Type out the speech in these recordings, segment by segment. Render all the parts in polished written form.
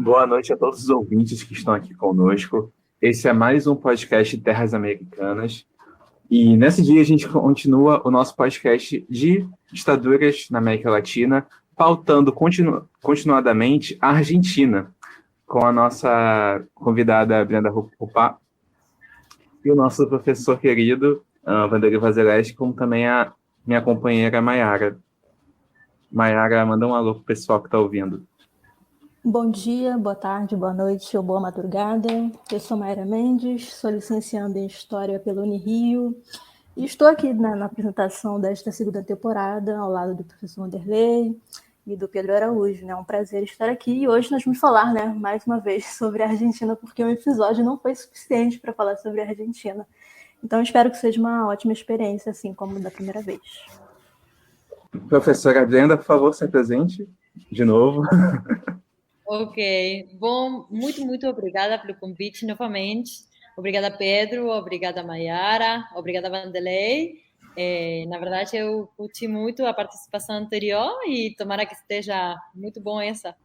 Boa noite a todos os ouvintes que estão aqui conosco. Esse é mais um podcast Terras Americanas. E nesse dia a gente continua o nosso podcast de ditaduras na América Latina, pautando continuadamente a Argentina, com a nossa convidada Brenda Rupá e o nosso professor querido, Vanderlei Vazeleste, como também a minha companheira Maiara. Maiara, manda um alô pro pessoal que está ouvindo. Bom dia, boa tarde, boa noite ou boa madrugada. Eu sou Mayara Mendes, sou licencianda em História pela Unirio e estou aqui na apresentação desta segunda temporada ao lado do professor Vanderlei e do Pedro Araújo. É um prazer estar aqui e hoje nós vamos falar, mais uma vez, sobre a Argentina, porque o episódio não foi suficiente para falar sobre a Argentina. Então espero que seja uma ótima experiência, assim como da primeira vez. Professora Brenda, por favor, se apresente de novo. Ok, bom, muito obrigada pelo convite novamente. Obrigada, Pedro, obrigada, Maiara, obrigada, Vanderlei. Na verdade, eu curti muito a participação anterior e tomara que esteja muito bom essa.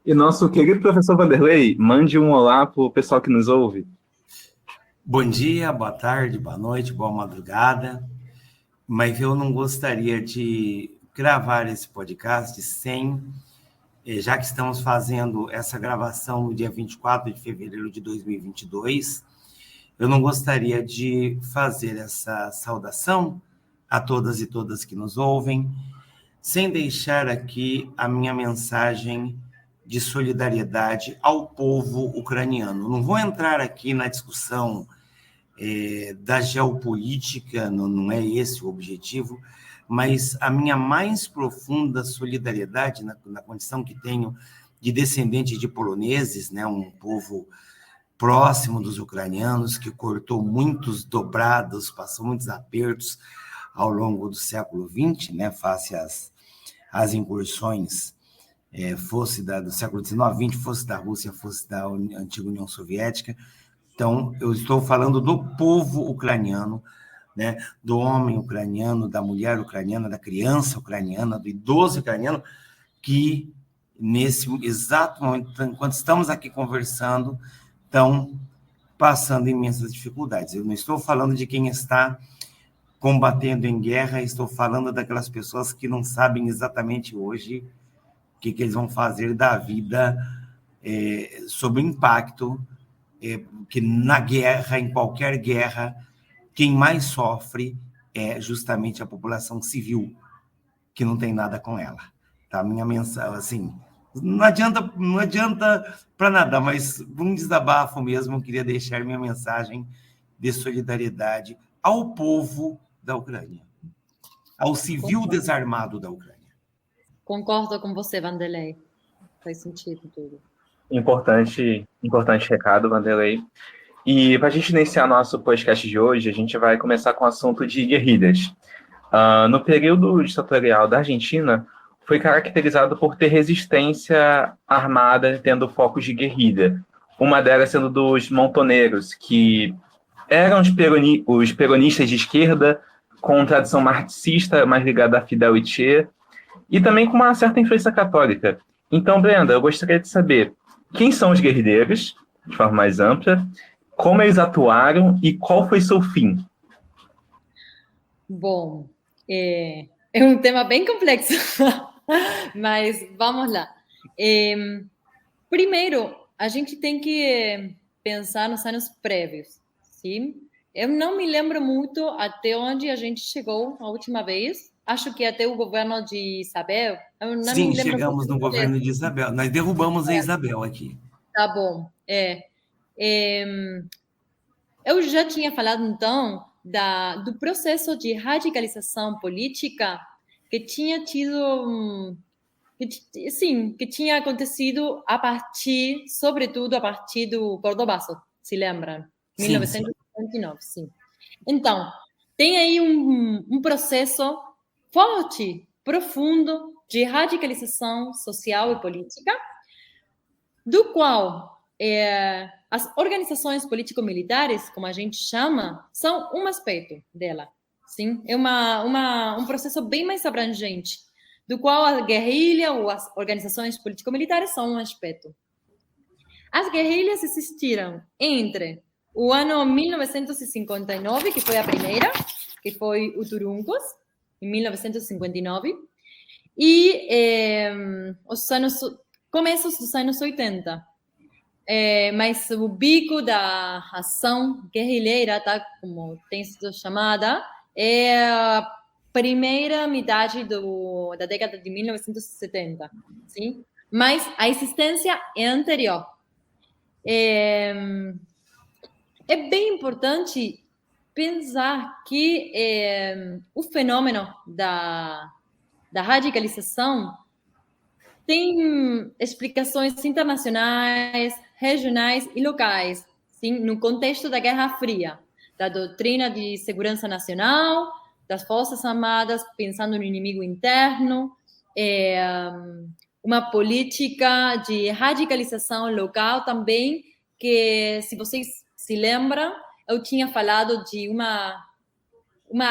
E nosso querido professor Vanderlei, mande um olá para o pessoal que nos ouve. Bom dia, boa tarde, boa noite, boa madrugada. Mas eu não gostaria de gravar esse podcast sem... Já que estamos fazendo essa gravação no dia 24 de fevereiro de 2022, eu não gostaria de fazer essa saudação a todas e todas que nos ouvem, sem deixar aqui a minha mensagem de solidariedade ao povo ucraniano. Não vou entrar aqui na discussão da geopolítica, não é esse o objetivo, mas a minha mais profunda solidariedade na condição que tenho de descendente de poloneses, um povo próximo dos ucranianos, que cortou muitos dobrados, passou muitos apertos ao longo do século XX, face às incursões, fosse do século XIX, XX, fosse da Rússia, fosse da antiga União Soviética. Então, eu estou falando do povo ucraniano, do homem ucraniano, da mulher ucraniana, da criança ucraniana, do idoso ucraniano, que nesse exato momento, enquanto estamos aqui conversando, estão passando imensas dificuldades. Eu não estou falando de quem está combatendo em guerra, estou falando daquelas pessoas que não sabem exatamente hoje o que eles vão fazer da vida sob o impacto que na guerra, em qualquer guerra, quem mais sofre é justamente a população civil, que não tem nada com ela. Tá? Minha mensagem, assim, não adianta para nada, mas um desabafo mesmo, eu queria deixar minha mensagem de solidariedade ao povo da Ucrânia, ao civil desarmado da Ucrânia. Concordo com você, Vanderlei. Faz sentido tudo. Importante recado, Vanderlei. E para a gente iniciar nosso podcast de hoje, a gente vai começar com o assunto de guerrilhas. No período ditatorial da Argentina, foi caracterizado por ter resistência armada, tendo focos de guerrilha. Uma delas sendo dos montoneiros, que eram os peronistas de esquerda, com tradição marxista, mais ligada a Fidel e Che, e também com uma certa influência católica. Então, Brenda, eu gostaria de saber quem são os guerrilheiros, de forma mais ampla, como eles atuaram e qual foi seu fim? Bom, é um tema bem complexo, mas vamos lá. Primeiro, a gente tem que pensar nos anos prévios, sim? Eu não me lembro muito até onde a gente chegou a última vez. Acho que até o governo de Isabel. Eu não Sim, me lembro chegamos no governo de Isabel. Nós derrubamos a Isabel aqui. Tá bom, eu já tinha falado, então, do processo de radicalização política que tinha tido, que tinha acontecido sobretudo, a partir do Cordobazo, se lembram? Sim, 1979, sim. Então, tem aí um processo forte, profundo, de radicalização social e política, do qual as organizações político-militares, como a gente chama, são um aspecto dela. Sim? É um processo bem mais abrangente, do qual a guerrilha ou as organizações político-militares são um aspecto. As guerrilhas existiram entre o ano 1959, que foi a primeira, que foi o Turuncos, em 1959, e os começos dos anos 80. Mas o bico da ação guerrilheira, tá, como tem sido chamada, é a primeira metade da década de 1970, sim? Mas a existência é anterior. É bem importante pensar que o fenômeno da radicalização tem explicações internacionais, regionais e locais, sim, no contexto da Guerra Fria, da doutrina de segurança nacional, das Forças Armadas, pensando no inimigo interno, uma política de radicalização local também, que, se vocês se lembram, eu tinha falado de uma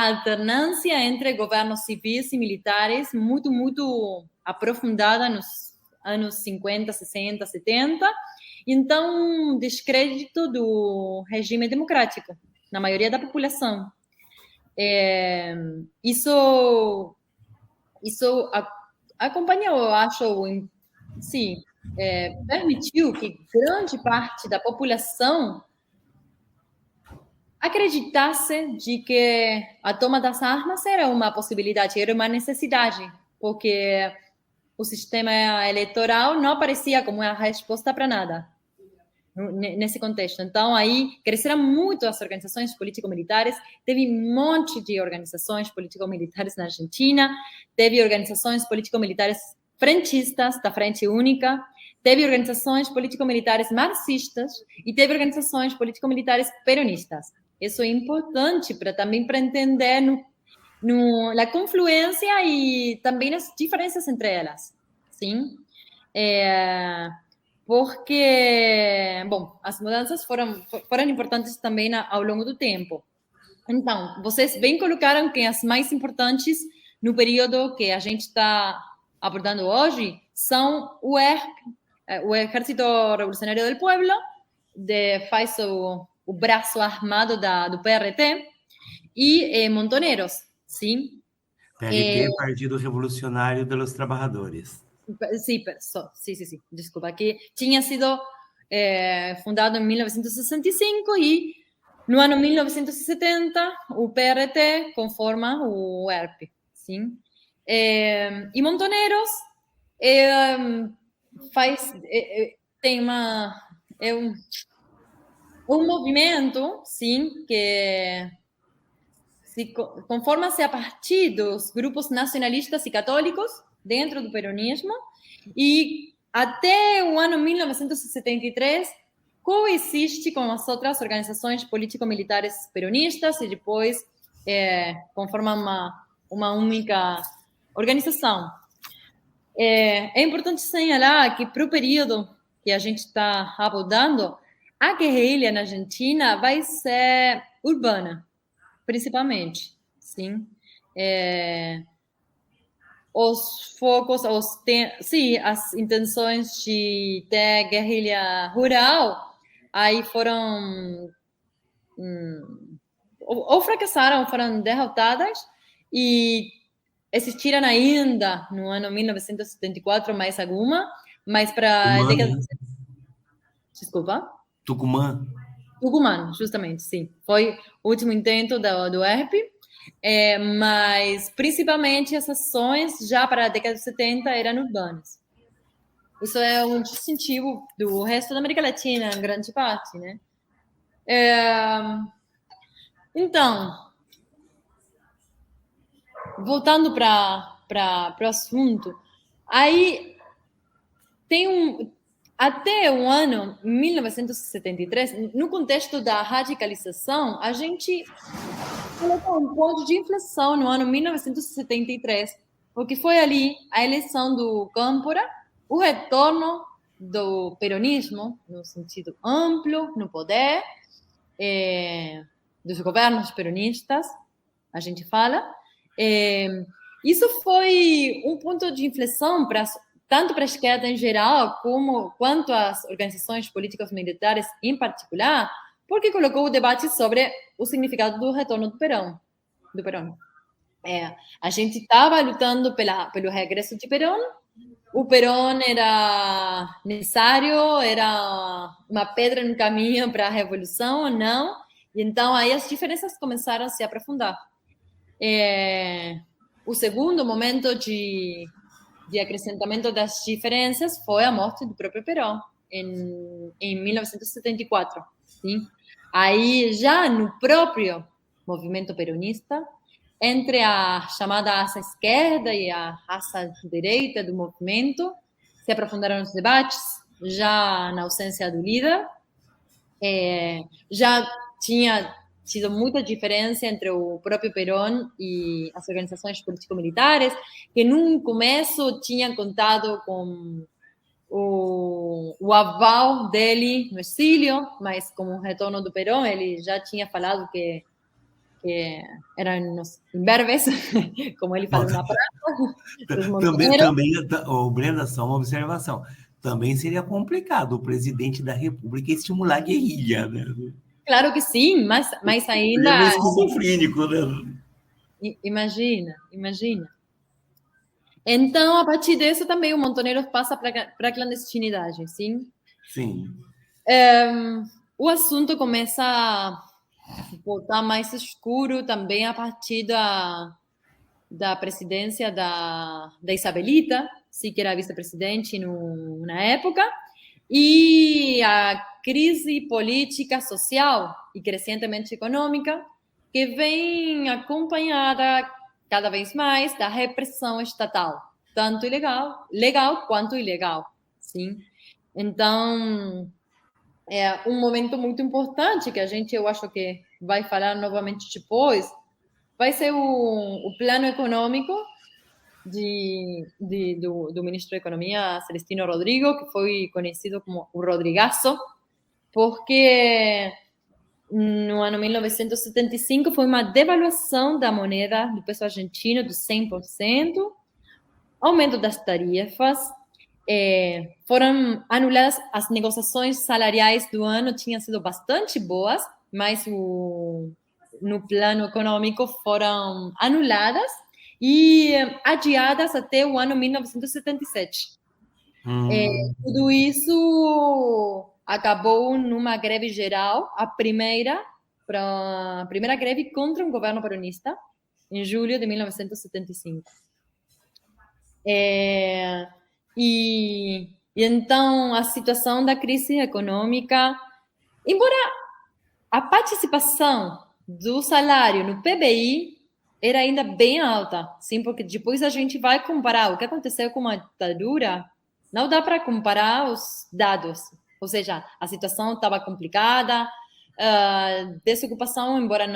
alternância entre governos civis e militares muito aprofundada nos anos 50, 60, 70. Então, descrédito do regime democrático na maioria da população. Isso acompanhou, eu acho, sim, permitiu que grande parte da população acreditasse de que a toma das armas era uma possibilidade, era uma necessidade, porque o sistema eleitoral não aparecia como uma resposta para nada nesse contexto. Então, aí cresceram muito as organizações político-militares, teve um monte de organizações político-militares na Argentina, teve organizações político-militares frentistas, da Frente Única, teve organizações político-militares marxistas e teve organizações político-militares peronistas. Isso é importante também para entender na confluência e também nas diferenças entre elas, sim? Porque, bom, as mudanças foram importantes também ao longo do tempo. Então, vocês bem colocaram que as mais importantes no período que a gente está abordando hoje são o Exército Revolucionário do Pueblo, faz o braço armado do PRT, e Montoneros, sim? PRT, Partido Revolucionário dos Trabalhadores. Sí, desculpa, que tinha sido fundado em 1965 e no ano 1970 o PRT conforma o ERP, sim? E Montoneros tem um movimento, sim, que conforma-se a partir dos grupos nacionalistas e católicos dentro do peronismo, e até o ano 1973 coexiste com as outras organizações político-militares peronistas e depois conforma uma única organização. É importante señalar que para o período que a gente está abordando, a guerrilha na Argentina vai ser urbana, principalmente, sim? Os focos, as intenções de ter guerrilha rural, aí foram ou fracassaram, ou foram derrotadas, e existiram ainda no ano 1974 mais alguma, mas para a década... Desculpa? Tucumã, justamente, sim. Foi o último intento do ERP, mas principalmente as ações já para a década de 70 eram urbanas. Isso é um distintivo do resto da América Latina, em grande parte, né? Então, voltando para o assunto, aí tem até o ano 1973, no contexto da radicalização, a gente colocou um ponto de inflexão no ano 1973, porque foi ali a eleição do Câmpora, o retorno do peronismo, no sentido amplo, no poder, dos governos peronistas, a gente fala. Isso foi um ponto de inflexão tanto para a esquerda em geral, quanto as organizações políticas militares em particular, porque colocou o debate sobre o significado do retorno do Perón. A gente estava lutando pelo regresso de Perón. O Perón era necessário, era uma pedra no caminho para a revolução ou não. E então aí as diferenças começaram a se aprofundar. O segundo momento de acrescentamento das diferenças foi a morte do próprio Perón, em 1974. Sim? Aí, já no próprio movimento peronista, entre a chamada asa esquerda e a asa direita do movimento, se aprofundaram os debates, já na ausência do líder. Já tinha tido muita diferença entre o próprio Perón e as organizações político-militares, que num começo tinham contado com o aval dele no exílio, mas com o retorno do Perón, ele já tinha falado que eram os imberbes, como ele falou na praça. Brenda, só uma observação. Também seria complicado o presidente da República estimular a guerrilha, né? Claro que sim, mas ainda... É esquizofrênico, né? Imagina. Então, a partir disso, também o Montoneros passa para a clandestinidade, sim? Sim. O assunto começa a voltar mais escuro também a partir da presidência da Isabelita, sim, que era vice-presidente na época, e a crise política, social e crescentemente econômica, que vem acompanhada cada vez mais da repressão estatal, tanto legal quanto ilegal, sim? Então, é um momento muito importante que eu acho que vai falar novamente depois, vai ser o plano econômico do ministro da Economia, Celestino Rodrigo, que foi conhecido como o Rodrigazo, porque no ano 1975 foi uma devaluação da moeda do peso argentino de 100%, aumento das tarifas, foram anuladas as negociações salariais do ano, tinham sido bastante boas, mas no plano econômico foram anuladas e adiadas até o ano 1977. Tudo isso acabou numa greve geral, a primeira greve contra um governo peronista, em julho de 1975. E então a situação da crise econômica, embora a participação do salário no PBI era ainda bem alta, sim, porque depois a gente vai comparar o que aconteceu com a ditadura, não dá para comparar os dados, ou seja, a situação estava complicada, desocupação, embora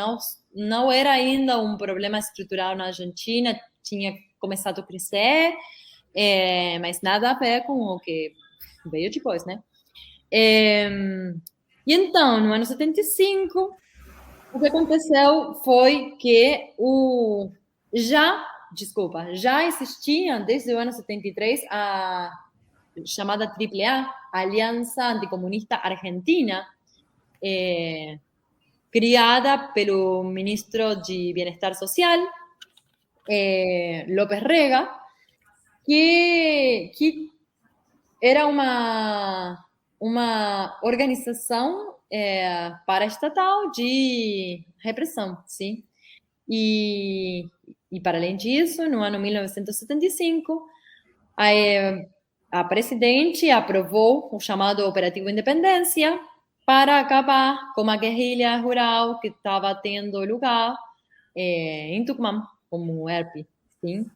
não era ainda um problema estrutural na Argentina, tinha começado a crescer, mas nada a ver com o que veio depois, né? E então, no ano 75, o que aconteceu foi que já existia desde o ano 73 a chamada AAA, Aliança Anticomunista Argentina, criada pelo ministro de Bienestar Social, López Rega, que era uma organização paraestatal de repressão, sim? E para além disso, no ano 1975, a presidente aprovou o chamado Operativo Independência para acabar com a guerrilha rural que estava tendo lugar em Tucumã, como ERP, sim?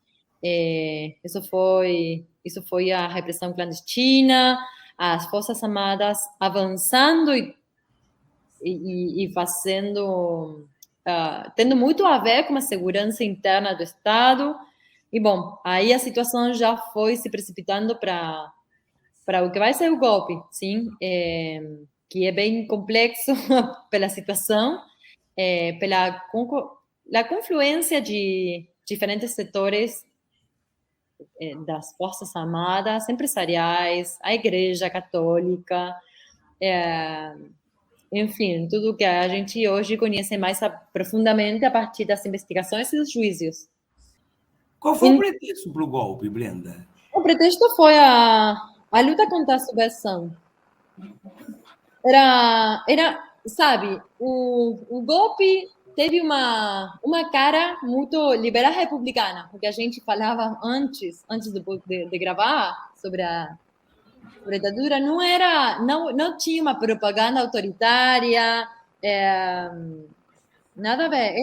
Isso foi a repressão clandestina, as Forças Armadas avançando e fazendo, tendo muito a ver com a segurança interna do Estado. E, bom, aí a situação já foi se precipitando para o que vai ser o golpe, sim? Que é bem complexo pela situação, pela confluência de diferentes setores das Forças Armadas, empresariais, a Igreja Católica, enfim, tudo que a gente hoje conhece mais profundamente a partir das investigações e dos juízos. Qual foi o pretexto para o golpe, Brenda? O pretexto foi a luta contra a subversão. Sabe, o golpe teve uma cara muito liberal republicana, porque a gente falava antes de gravar sobre a ditadura, não tinha uma propaganda autoritária, nada a ver.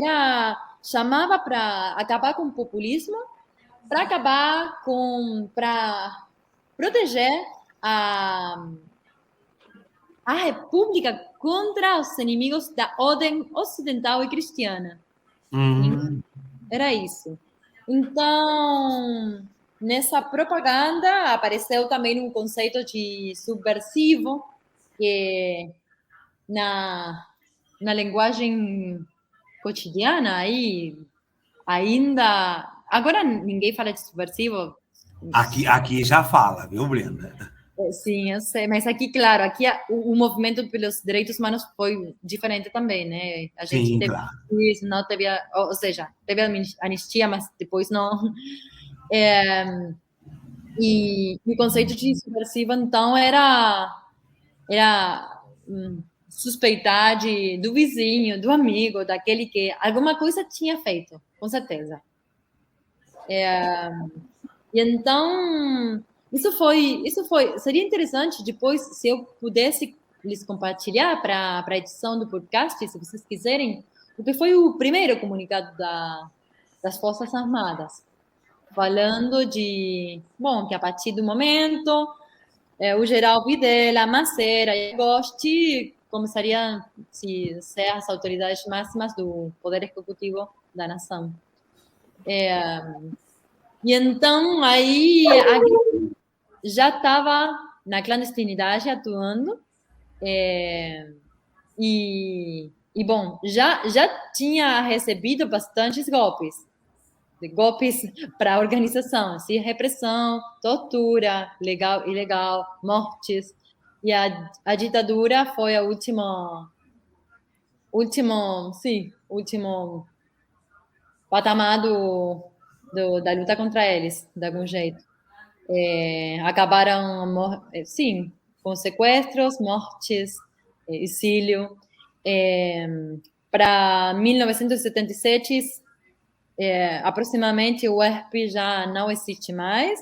Chamava para acabar com o populismo, para proteger a República contra os inimigos da ordem ocidental e cristiana. Era isso. Então, nessa propaganda apareceu também um conceito de subversivo, que na linguagem cotidiana aí ainda agora ninguém fala de subversivo. Aqui já fala, viu, Brenda? Sim, eu sei, mas aqui, claro, aqui o movimento pelos direitos humanos foi diferente também, né? A gente Sim, teve claro. isso, não teve, ou seja, teve anistia, mas depois não. E o conceito de subversivo, então, era suspeitar do vizinho, do amigo, daquele que alguma coisa tinha feito, com certeza. E então, seria interessante depois, se eu pudesse lhes compartilhar para a edição do podcast, se vocês quiserem, porque foi o primeiro comunicado das Forças Armadas, falando que a partir do momento, o general Videla, Macera e Agosti começariam a ser as autoridades máximas do Poder Executivo da nação. E então, aí, já estava na clandestinidade atuando, bom, já tinha recebido bastantes golpes para a organização, assim, repressão, tortura, legal, ilegal, mortes, e a ditadura foi a último patamar da luta contra eles, de algum jeito. Acabaram, sim, com sequestros, mortes, exílio. Para 1977, aproximadamente, o ERP já não existe mais.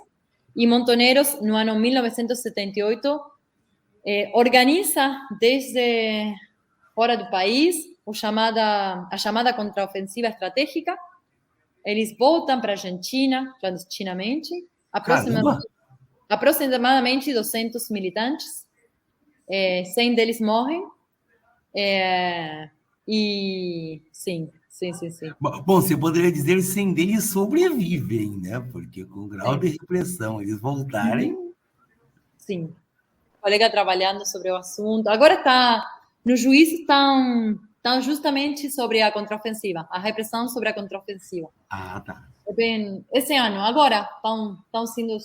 E Montoneros, no ano 1978, organiza desde fora do país a chamada contraofensiva estratégica. Eles voltam para a Argentina, clandestinamente, aproximadamente 200 militantes, 100 deles morrem, e sim. Bom, você poderia dizer que 100 deles sobrevivem, né? Porque com o grau de repressão, eles voltarem... Sim. Colega trabalhando sobre o assunto. Agora no juízo estão justamente sobre a contraofensiva, a repressão sobre a contraofensiva. Ah, tá. Esse ano, agora, estão sendo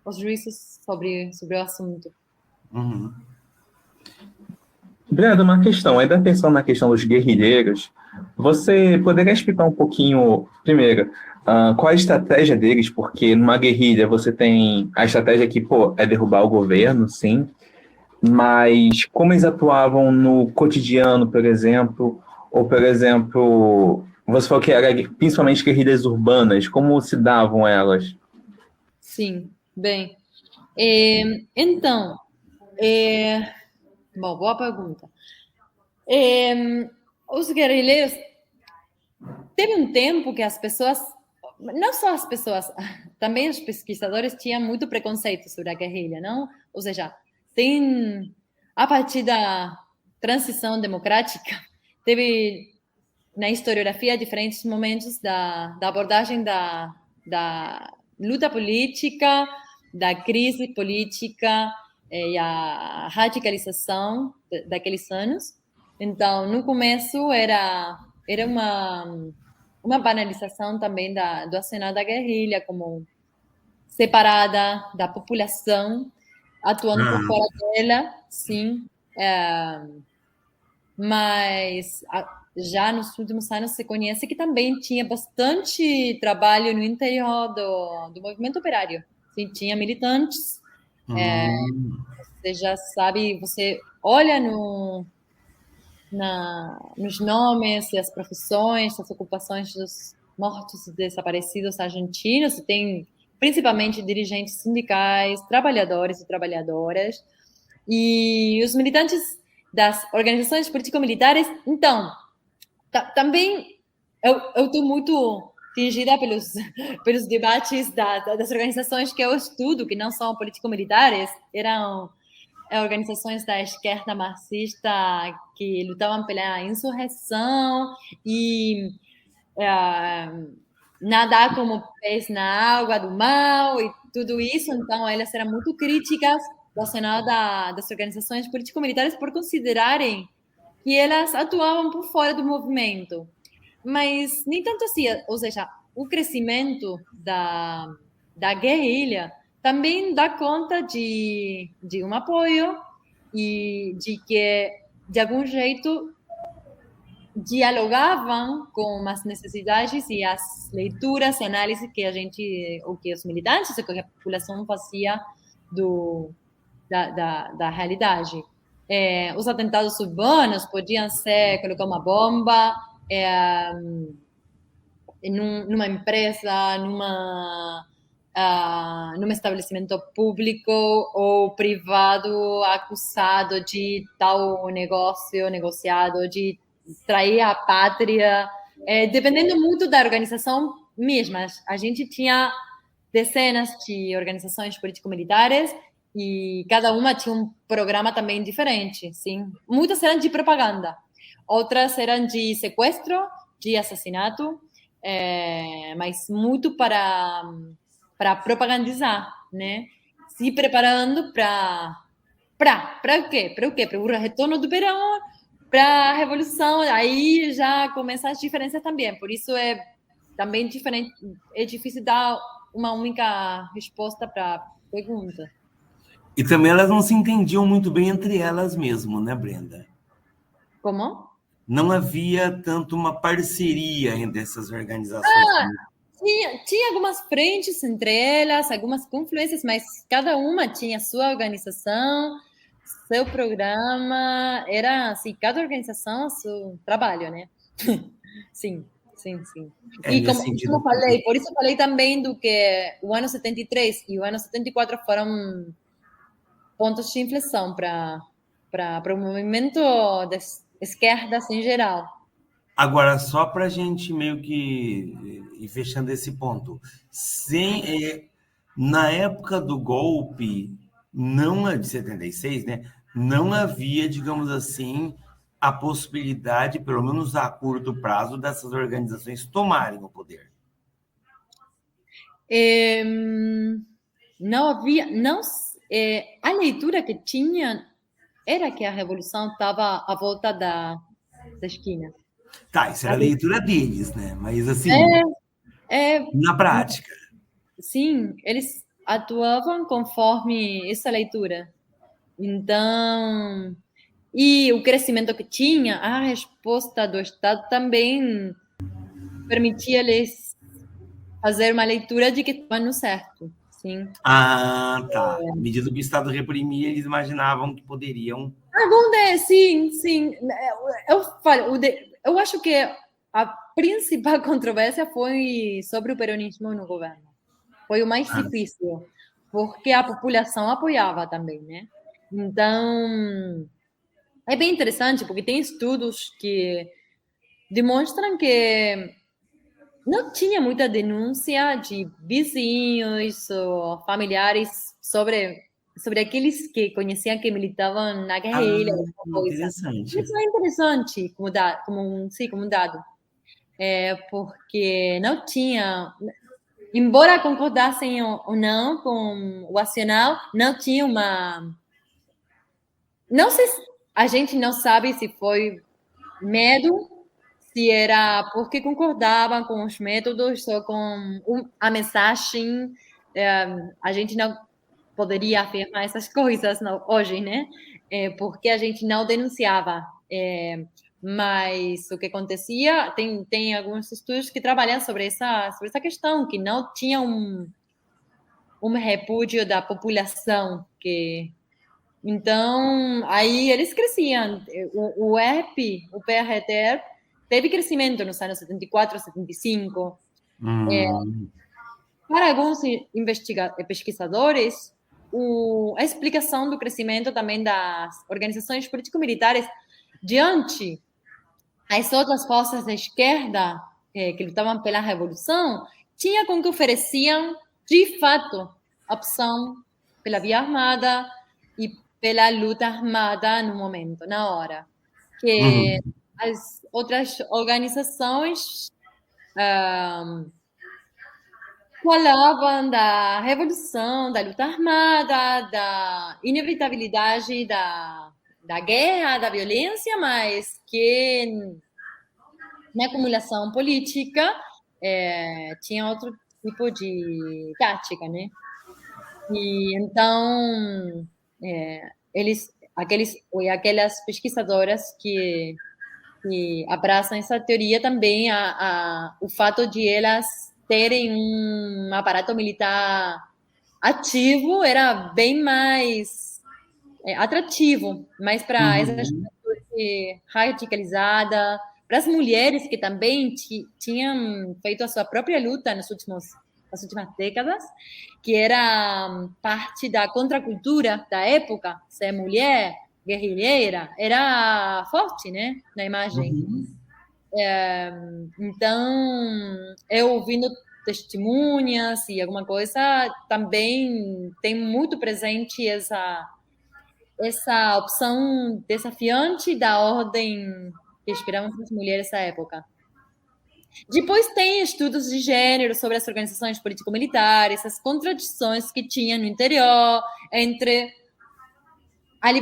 os juízes sobre o assunto. Uhum. Brenda, uma questão, ainda pensando na questão dos guerrilheiros, você poderia explicar um pouquinho, primeiro, qual a estratégia deles? Porque numa guerrilha você tem a estratégia que, é derrubar o governo, sim, mas como eles atuavam no cotidiano, por exemplo, ou, por exemplo, você falou que era principalmente guerrilhas urbanas, como se davam elas? Sim, bem. Então, bom, boa pergunta. Os guerrilheiros, teve um tempo que as pessoas, não só as pessoas, também os pesquisadores tinham muito preconceito sobre a guerrilha, não? Ou seja, a partir da transição democrática, teve na historiografia diferentes momentos da abordagem da luta política, da crise política e a radicalização daqueles anos. Então, no começo era uma banalização também do acionar da guerrilha, como separada da população, atuando por fora dela, sim. Mas já nos últimos anos se conhece que também tinha bastante trabalho no interior do movimento operário. Sim, tinha militantes. Você já sabe, você olha nos nomes e as profissões, as ocupações dos mortos e desaparecidos argentinos, você tem principalmente dirigentes sindicais, trabalhadores e trabalhadoras, e os militantes das organizações político-militares. Então, também eu estou muito tingida pelos debates das organizações que eu estudo, que não são político-militares, eram organizações da esquerda marxista que lutavam pela insurreição e nadar como pés na água do mal e tudo isso. Então, elas eram muito críticas das organizações político-militares por considerarem que elas atuavam por fora do movimento. Mas nem tanto assim, ou seja, o crescimento da guerrilha também dá conta de um apoio e de que, de algum jeito, dialogavam com as necessidades e as leituras e análises que o que os militantes e que a população fazia da realidade. Os atentados urbanos podiam ser colocar uma bomba numa empresa, num estabelecimento público ou privado acusado de tal negociado, de trair a pátria, dependendo muito da organização mesma. A gente tinha dezenas de organizações político-militares e cada uma tinha um programa também diferente, sim. Muitas eram de propaganda, outras eram de sequestro, de assassinato, mas muito para propagandizar, né? Se preparando para o quê? Para o quê? Para o retorno do verão, para a revolução. Aí já começam as diferenças também. Por isso é também diferente. É difícil dar uma única resposta para a pergunta. E também elas não se entendiam muito bem entre elas mesmo, né, Brenda? Como? Não havia tanto uma parceria entre essas organizações. Tinha algumas frentes entre elas, algumas confluências, mas cada uma tinha sua organização, seu programa, era assim, cada organização seu trabalho, né? Sim. E como eu falei, por isso eu falei também do que o ano 73 e o ano 74 foram pontos de inflexão para o movimento das esquerdas em geral. Agora, só para a gente meio que ir fechando esse ponto, na época do golpe, não de 76, né? Não havia, digamos assim, a possibilidade, pelo menos a curto prazo, dessas organizações tomarem o poder. Não havia, a leitura que tinha era que a revolução estava à volta da esquina. Tá, isso era a leitura deles, né? Mas assim, na prática. Sim, eles atuavam conforme essa leitura. Então, e o crescimento que tinha, a resposta do Estado também permitia-lhes fazer uma leitura de que estavam no certo. Sim. Ah, tá. À medida que o Estado reprimia, eles imaginavam que poderiam. Sim. Eu acho que a principal controvérsia foi sobre o peronismo no governo. Foi o mais difícil, porque a população apoiava também, né? Então, é bem interessante, porque tem estudos que demonstram que não tinha muita denúncia de vizinhos ou familiares sobre aqueles que conheciam que militavam na guerrilha. Interessante. Isso é interessante como um dado. Porque não tinha, embora concordassem ou não com o Nacional, não tinha uma... Não sei, a gente não sabe se foi medo, se era porque concordavam com os métodos ou com a mensagem a gente não poderia afirmar essas coisas hoje, né? Porque a gente não denunciava. Mas o que acontecia, tem alguns estudos que trabalham sobre essa questão, que não tinha um repúdio da população. Então, aí eles cresciam. O ERP, o PRTR, teve crescimento nos anos 74, 75. Para alguns pesquisadores, a explicação do crescimento também das organizações político-militares diante as outras forças da esquerda que lutavam pela revolução tinha com que ofereciam, de fato, a opção pela via armada e pela luta armada no momento, na hora. Que as outras organizações falavam da revolução, da luta armada, da inevitabilidade da guerra, da violência, mas que na acumulação política tinha outro tipo de tática, né? E então aquelas pesquisadoras que abraçam essa teoria também o fato de elas terem um aparato militar ativo era bem mais atrativo, mas para essa juventude radicalizada, para as mulheres que também tinham feito a sua própria luta nas últimas décadas, que era parte da contracultura da época, ser mulher, guerrilheira, era forte, né, na imagem. Então, eu ouvindo testemunhas e alguma coisa, também tem muito presente essa opção desafiante da ordem que inspiravam as mulheres nessa época. Depois tem estudos de gênero sobre as organizações político-militares, as contradições que tinha no interior entre a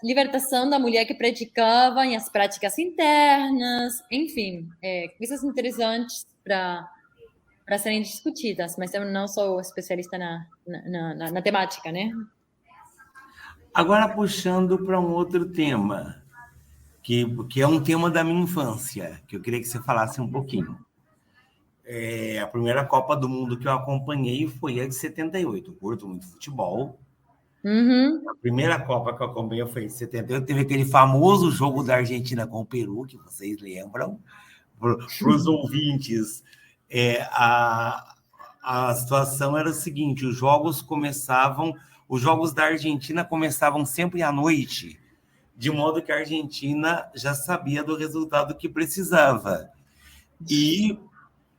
libertação da mulher que praticava e as práticas internas, enfim, coisas interessantes para serem discutidas, mas eu não sou especialista na temática, né? Agora, puxando para um outro tema, que é um tema da minha infância, que eu queria que você falasse um pouquinho. A primeira Copa do Mundo que eu acompanhei foi a de 78. Eu curto muito futebol. A primeira Copa que eu acompanhei foi em 78. Teve aquele famoso jogo da Argentina com o Peru, que vocês lembram. Para os ouvintes, a situação era a seguinte: os jogos da Argentina começavam sempre à noite, de modo que a Argentina já sabia do resultado que precisava. E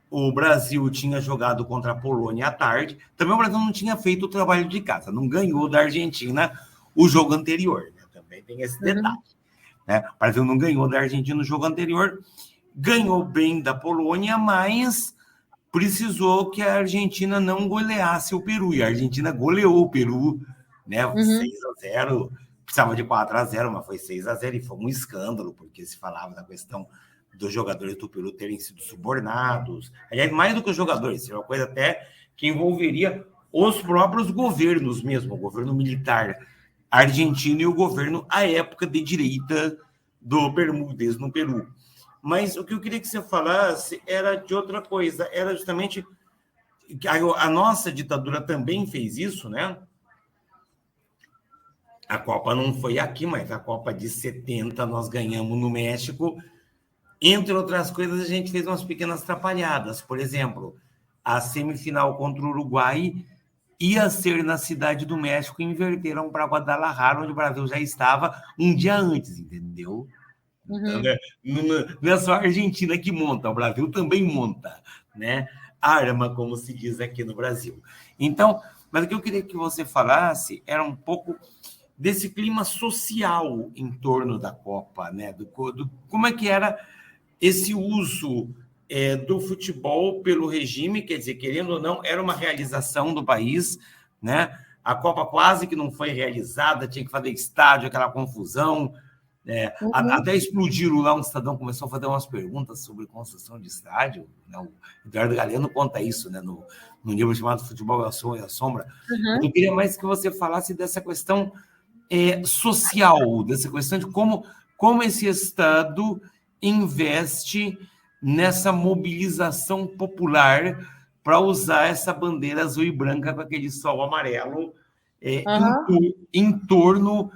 o Brasil tinha jogado contra a Polônia à tarde. Também o Brasil não tinha feito o trabalho de casa, não ganhou da Argentina o jogo anterior, né? Também tem esse detalhe. Né? O Brasil não ganhou da Argentina no jogo anterior, ganhou bem da Polônia, mas precisou que a Argentina não goleasse o Peru. E a Argentina goleou o Peru, né? 6-0, precisava de 4-0, mas foi 6-0 e foi um escândalo, porque se falava da questão dos jogadores do Peru terem sido subornados. Aliás, mais do que os jogadores, seria uma coisa até que envolveria os próprios governos mesmo, o governo militar argentino e o governo, à época, de direita do Bermúdez, no Peru. Mas o que eu queria que você falasse era de outra coisa, era justamente que a nossa ditadura também fez isso, né? A Copa não foi aqui, mas a Copa de 70 nós ganhamos no México. Entre outras coisas, a gente fez umas pequenas atrapalhadas. Por exemplo, a semifinal contra o Uruguai ia ser na cidade do México e inverteram para Guadalajara, onde o Brasil já estava um dia antes, entendeu? Não é só a Argentina que monta, o Brasil também monta, né? Arma, como se diz aqui no Brasil. Então, mas o que eu queria que você falasse era um pouco desse clima social em torno da Copa, né? Como é que era esse uso do futebol pelo regime, quer dizer, querendo ou não, era uma realização do país, né? A Copa quase que não foi realizada, tinha que fazer estádio, aquela confusão, Até explodiram lá, um cidadão começou a fazer umas perguntas sobre construção de estádio, né? O Eduardo Galeano conta isso, né? No livro chamado Futebol e a Sombra. Eu queria mais que você falasse dessa questão social, dessa questão de como esse Estado investe nessa mobilização popular para usar essa bandeira azul e branca com aquele sol amarelo em torno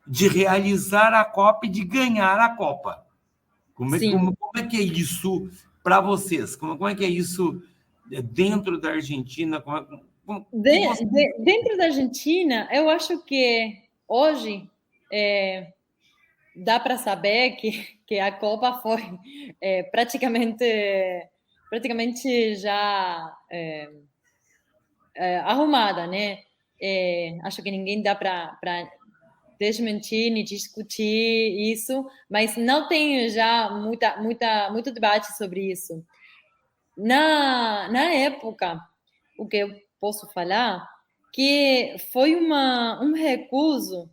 de realizar a Copa e de ganhar a Copa. Como é que é isso para vocês? Como é que é isso dentro da Argentina? Dentro da Argentina, eu acho que hoje dá para saber que a Copa foi praticamente já arrumada, né? Acho que ninguém dá para desmentir nem discutir isso, mas não tem já muito debate sobre isso. Na época, o que eu posso falar que foi um recuso,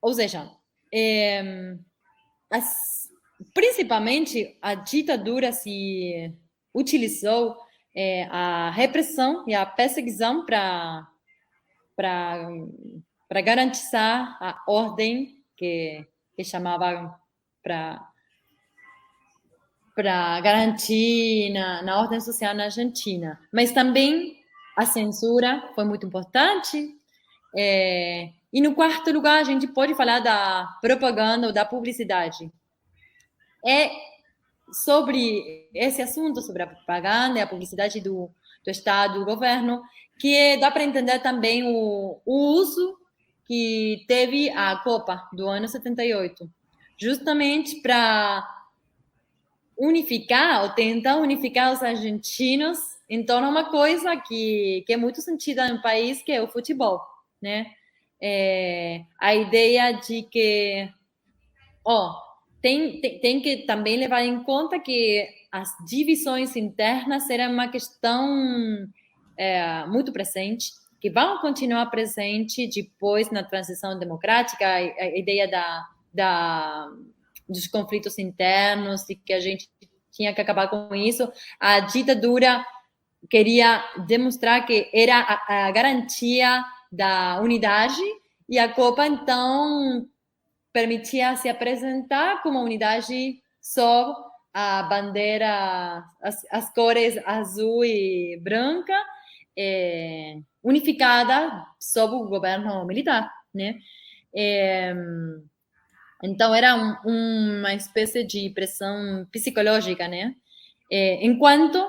ou seja, principalmente a ditadura se utilizou a repressão e a perseguição para garantizar a ordem que chamavam para garantir na ordem social na Argentina. Mas também a censura foi muito importante. E no quarto lugar, a gente pode falar da propaganda ou da publicidade. Sobre esse assunto, sobre a propaganda e a publicidade do Estado, do governo, que dá para entender também o uso que teve a Copa do ano 78, justamente para unificar ou tentar unificar os argentinos em torno de uma coisa que é muito sentida no país, que é o futebol, né? A ideia de que tem que também levar em conta que as divisões internas eram uma questão muito presente, que vão continuar presente depois na transição democrática, a ideia dos conflitos internos e que a gente tinha que acabar com isso. A ditadura queria demonstrar que era a garantia da unidade e a Copa, então, permitia se apresentar como unidade só a bandeira, as cores azul e branca, unificada sob o governo militar, né? Então, era uma espécie de pressão psicológica, né? Enquanto,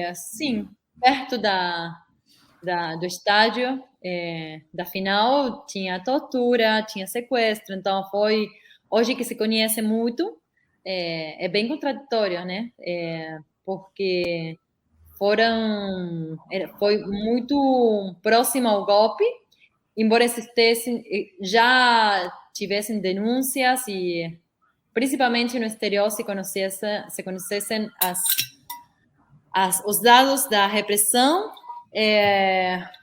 assim, perto do estádio, da final, tinha tortura, tinha sequestro. Então, hoje que se conhece muito, é bem contraditório, né? Porque foi muito próximo ao golpe, embora já tivessem denúncias e, principalmente no exterior, se conhecessem os dados da repressão.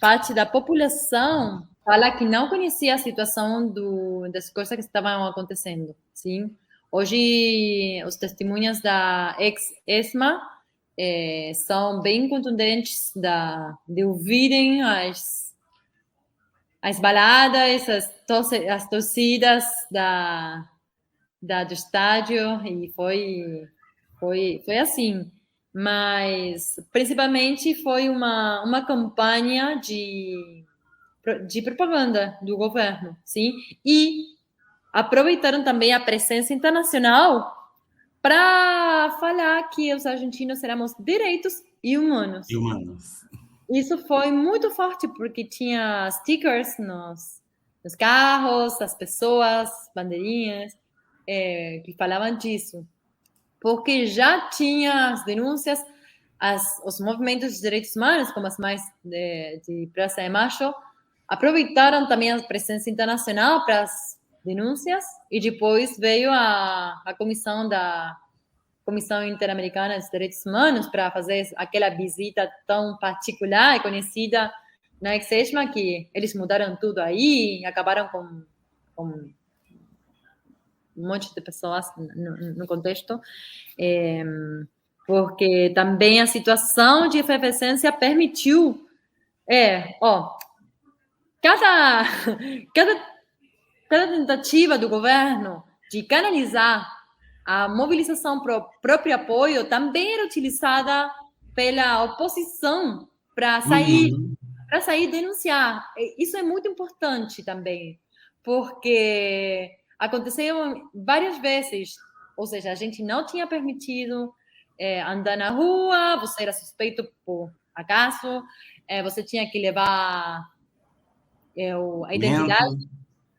Parte da população fala que não conhecia a situação das coisas que estavam acontecendo, sim. Hoje, os testemunhos da ex-ESMA são bem contundentes de ouvirem as baladas, as torcidas do estádio, e foi assim. Mas, principalmente, foi uma campanha de propaganda do governo, sim? E aproveitaram também a presença internacional para falar que os argentinos éramos direitos e humanos. Isso foi muito forte, porque tinha stickers nos carros, as pessoas, bandeirinhas, que falavam disso. Porque já tinha as denúncias, os movimentos de direitos humanos, como as mais de Praça de Mayo, aproveitaram também a presença internacional para as denúncias, e depois veio a Comissão Interamericana dos Direitos Humanos para fazer aquela visita tão particular e conhecida na Exesma, que eles mudaram tudo aí, acabaram com um monte de pessoas no contexto, porque também a situação de efervescência permitiu, cada, cada, cada tentativa do governo de canalizar a mobilização para próprio apoio também era utilizada pela oposição para sair denunciar. Isso é muito importante também, porque aconteceu várias vezes, ou seja, a gente não tinha permitido andar na rua, você era suspeito por acaso, você tinha que levar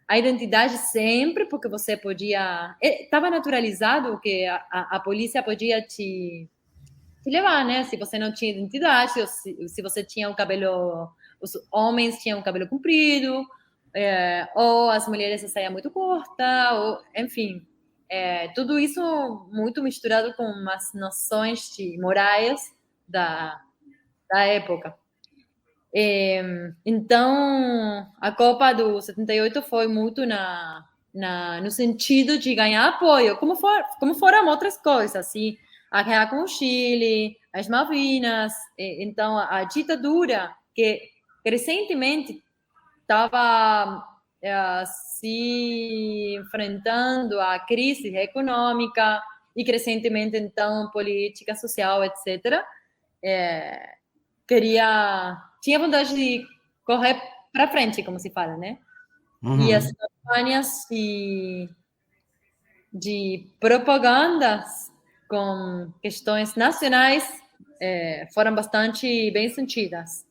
a identidade sempre, porque você podia... Estava naturalizado que a polícia podia te levar, né? Se você não tinha identidade, ou se você tinha o cabelo... Os homens tinham o cabelo comprido, ou as mulheres a saia muito curta, ou, enfim. Tudo isso muito misturado com umas noções morais da época. Então, a Copa do 78 foi muito no sentido de ganhar apoio, como foram outras coisas, assim, a guerra com o Chile, as Malvinas. Então, a ditadura, que recentemente estava se enfrentando à crise econômica e crescentemente, então, política, social, etc., tinha vontade de correr para frente, como se fala, né? E as campanhas de propagandas com questões nacionais foram bastante bem sentidas.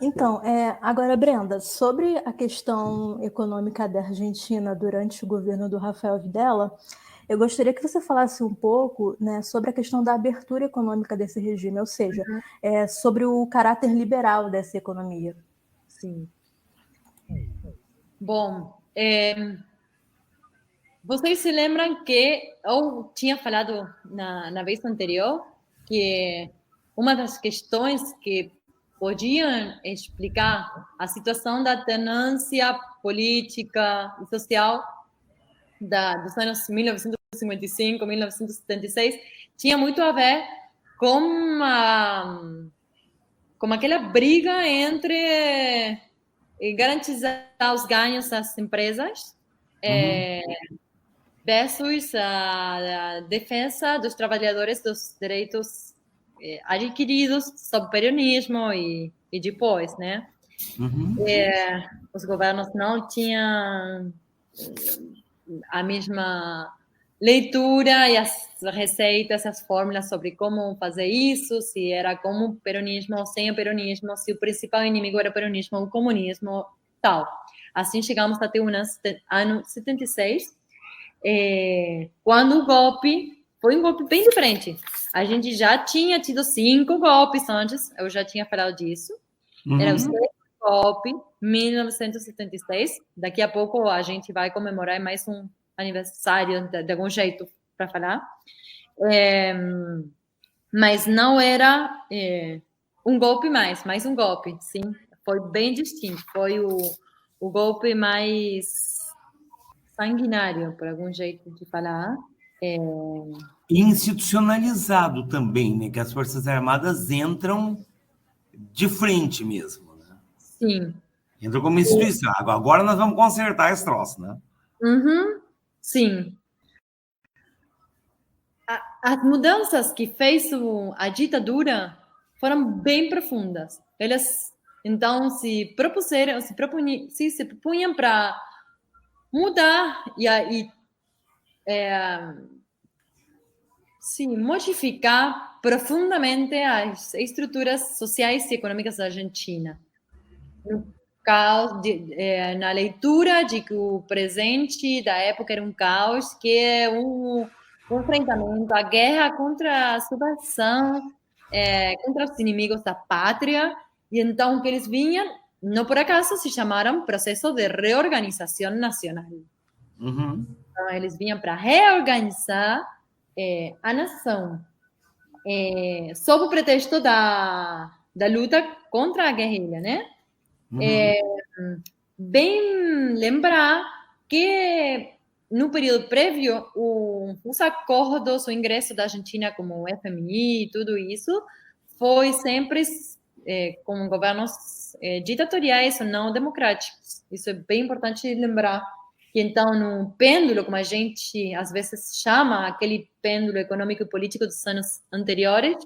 Então, agora, Brenda, sobre a questão econômica da Argentina durante o governo do Rafael Videla, eu gostaria que você falasse um pouco, né, sobre a questão da abertura econômica desse regime, ou seja, sobre o caráter liberal dessa economia. Sim. Bom, vocês se lembram que eu tinha falado na vez anterior que uma das questões que podiam explicar a situação da alternância política e social dos anos 1955, 1976, tinha muito a ver com aquela briga entre garantizar os ganhos das empresas versus a defesa dos trabalhadores dos direitos adquiridos sob peronismo e depois, né? Os governos não tinham a mesma leitura e as receitas, as fórmulas sobre como fazer isso, se era como o peronismo ou sem o peronismo, se o principal inimigo era o peronismo ou o comunismo, tal. Assim chegamos até o ano 76, quando o golpe foi um golpe bem diferente. A gente já tinha tido 5 golpes antes, eu já tinha falado disso. Era o 6º golpe, 1976. Daqui a pouco a gente vai comemorar mais um aniversário, de algum jeito, para falar. Mas não era um golpe mais um golpe, sim. Foi bem distinto. Foi o golpe mais sanguinário, por algum jeito de falar. Institucionalizado também, né? Que as Forças Armadas entram de frente mesmo, né? Sim. Entram como instituição. Agora nós vamos consertar esse troço, né? Sim. As mudanças que fez a ditadura foram bem profundas. Elas, então, se propunham para mudar e modificar profundamente as estruturas sociais e econômicas da Argentina. Na leitura de que o presente da época era um caos, que é um enfrentamento, a guerra contra a subversão, contra os inimigos da pátria, e então que eles vinham, não por acaso se chamaram processo de reorganização nacional. Então, eles vinham para reorganizar a nação, sob o pretexto da luta contra a guerrilha, né? Bem lembrar que no período prévio, os acordos, o ingresso da Argentina como FMI, tudo isso, foi sempre com governos ditatoriais ou não democráticos. Isso é bem importante lembrar. E então, no pêndulo, como a gente às vezes chama, aquele pêndulo econômico e político dos anos anteriores,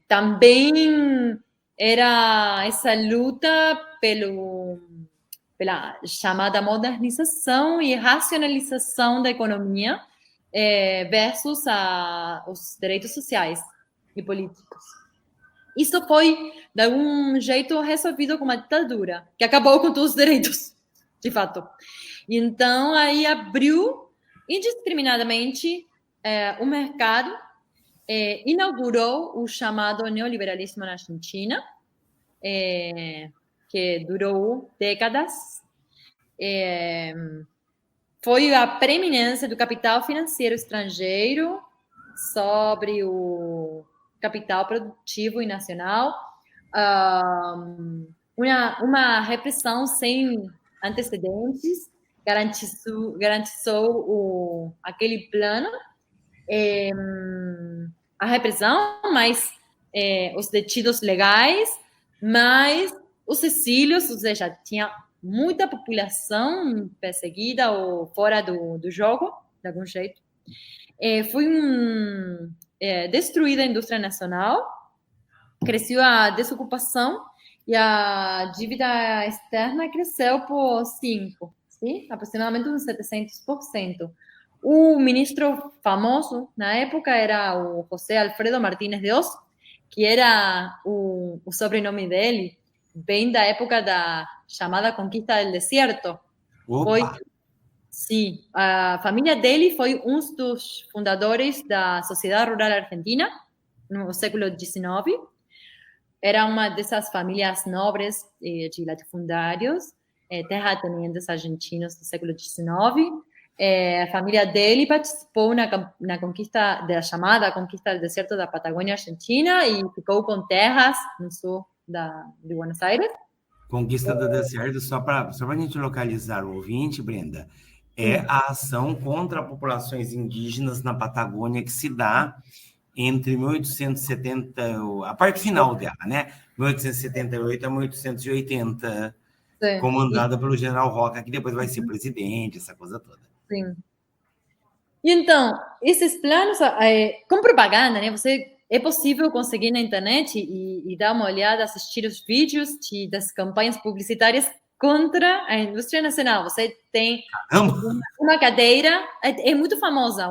também era essa luta pela chamada modernização e racionalização da economia versus os direitos sociais e políticos. Isso foi, de algum jeito, resolvido com uma ditadura, que acabou com todos os direitos, de fato. Então, aí abriu indiscriminadamente o mercado, inaugurou o chamado neoliberalismo na Argentina, que durou décadas. Foi a preeminência do capital financeiro estrangeiro sobre o capital produtivo e nacional, uma repressão sem antecedentes, garantizou aquele plano, a repressão, mas os detidos legais, mas os exílios, ou seja, tinha muita população perseguida ou fora do jogo, de algum jeito. Foi destruída a indústria nacional, cresceu a desocupação e a dívida externa cresceu por 5, sim? Aproximadamente uns 700%. O ministro famoso na época era o José Alfredo Martínez de Hoz, que era o sobrenome dele, vem da época da chamada Conquista del Desierto. Sim, a família dele foi um dos fundadores da Sociedade Rural Argentina no século XIX. Era uma dessas famílias nobres de latifundários, terratenientes argentinos do século XIX. A família dele participou na conquista, da chamada Conquista do Deserto da Patagônia Argentina e ficou com terras no sul de Buenos Aires. Conquista do Deserto, só para a gente localizar o ouvinte, Brenda, a ação contra populações indígenas na Patagônia que se dá entre 1870, a parte final dela, né? 1878 a 1880, sim, comandada pelo general Roca, que depois vai ser presidente, essa coisa toda. Sim. E então, esses planos, com propaganda, né? É possível conseguir na internet e dar uma olhada, assistir os vídeos das campanhas publicitárias contra a indústria nacional. Você tem uma cadeira, é muito famosa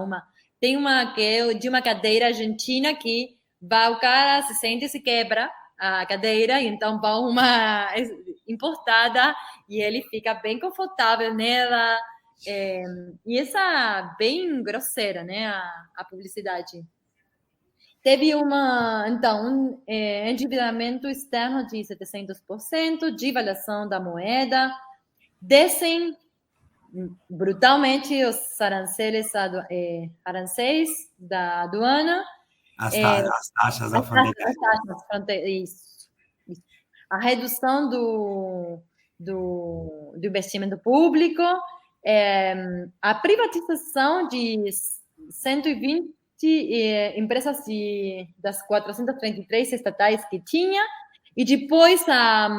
tem uma que é de uma cadeira argentina que o cara se sente e se quebra a cadeira, e então vai uma importada e ele fica bem confortável nela. E essa bem grosseira, né, a publicidade. Teve um endividamento externo de 700%, devaluação da moeda, descem brutalmente os aranceis da aduana. As taxas alfandegárias. Isso. A redução do investimento público, a privatização de 120 empresas das 433 estatais que tinha, e depois a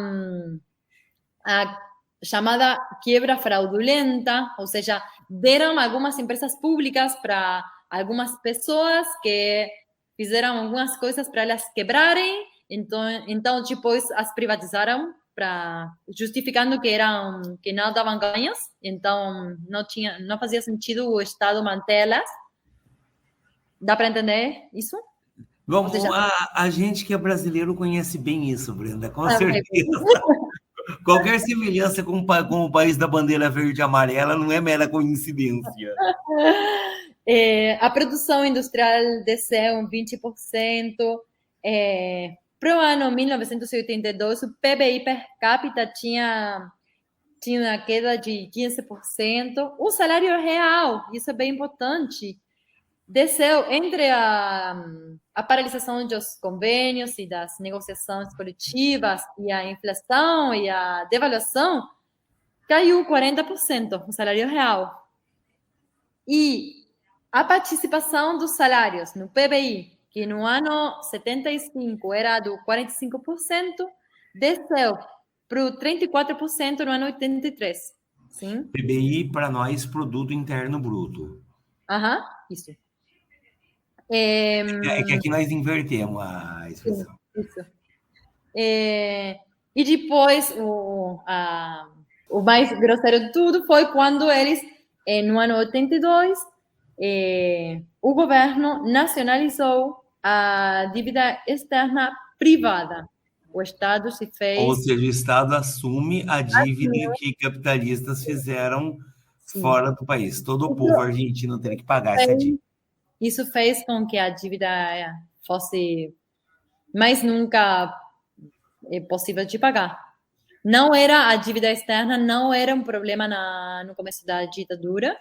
chamada quebra fraudulenta, ou seja, deram algumas empresas públicas para algumas pessoas que fizeram algumas coisas para elas quebrarem, então depois as privatizaram, justificando que não davam ganhos, então não fazia sentido o Estado mantê-las. Dá para entender isso? Bom, a gente que é brasileiro conhece bem isso, Brenda, com certeza. Qualquer semelhança com o país da bandeira verde e amarela não é mera coincidência. A produção industrial desceu 20%. Para o ano 1982, o PBI per capita tinha uma queda de 15%. O salário real, isso é bem importante, desceu entre a paralisação dos convênios e das negociações coletivas e a inflação e a devaluação, caiu 40% o salário real. E a participação dos salários no PBI, que no ano 75 era do 45%, desceu para o 34% no ano 83. Sim? PBI, para nós, Produto Interno Bruto. Aham, isso. É que aqui nós invertemos a expressão. Isso. E depois, o mais grosseiro de tudo foi quando eles, no ano 82, o governo nacionalizou a dívida externa privada. O Estado se fez... Ou seja, o Estado assume a dívida que capitalistas fizeram fora do país. Todo o povo argentino teria que pagar essa dívida. Isso fez com que a dívida fosse mais nunca possível de pagar. Não era a dívida externa, não era um problema no começo da ditadura.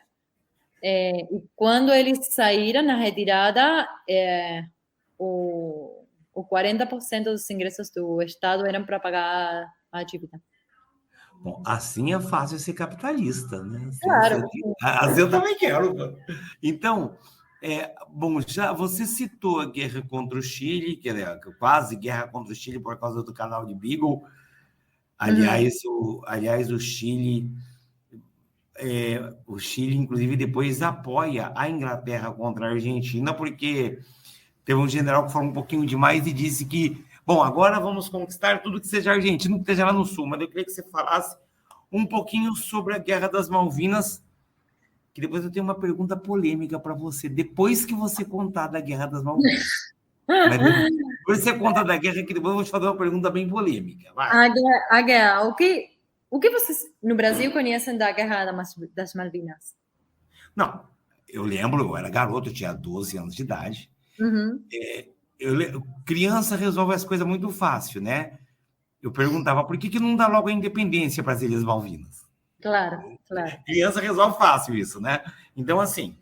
E quando eles saíram na retirada, o 40% dos ingressos do Estado eram para pagar a dívida. Bom, assim é fácil ser capitalista, né? Claro. Assim eu também quero. Então, bom, já você citou a guerra contra o Chile, que é quase guerra contra o Chile por causa do canal de Beagle. Aliás, o Chile, inclusive, depois apoia a Inglaterra contra a Argentina, porque teve um general que falou um pouquinho demais e disse que, bom, agora vamos conquistar tudo que seja argentino, que esteja lá no sul. Mas eu queria que você falasse um pouquinho sobre a Guerra das Malvinas, que depois eu tenho uma pergunta polêmica para você, depois que você contar da Guerra das Malvinas. Mas depois você conta da guerra, que depois eu vou te fazer uma pergunta bem polêmica. Vai. A guerra, o que vocês no Brasil conhecem da Guerra das Malvinas? Não, eu lembro, eu era garoto, eu tinha 12 anos de idade. Criança resolve as coisas muito fácil, né? Eu perguntava por que não dá logo a independência para as Ilhas Malvinas? Claro. Criança resolve fácil isso, né? Então, assim,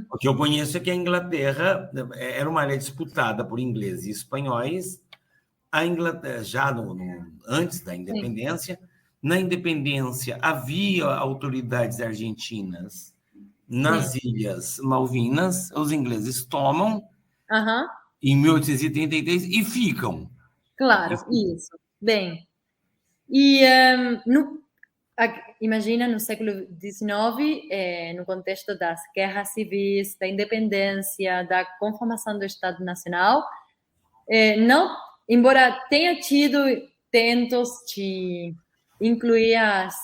o que eu conheço é que a Inglaterra era uma área disputada por ingleses e espanhóis. A Inglaterra, já antes da independência, na independência havia autoridades argentinas nas Ilhas Malvinas, os ingleses tomam em 1833 e ficam. Claro, isso. Bem, e imagina no século XIX, no contexto das guerras civis, da independência, da conformação do Estado Nacional, embora tenha tido tentos de incluir as